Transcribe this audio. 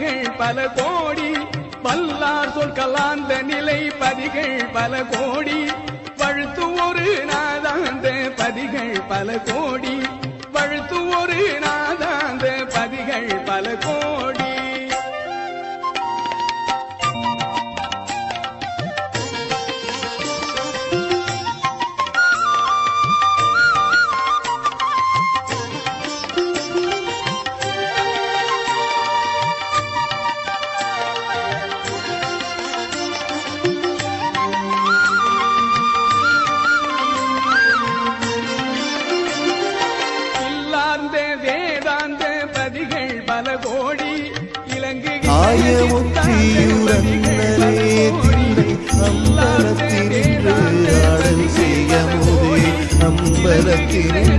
பதிகள் பல கோடி வல்லார் சொல் கலாந்த நிலை பதிகள் பல கோடி வழுத்து ஒரு நாதாந்த பதிகள் பல கோடி வழுத்து ஒரு நாதாந்த பதிகள் பல கோடி வேதாந்த பதிகள் பல கோடி இலங்கு அம்பலத்தினின்று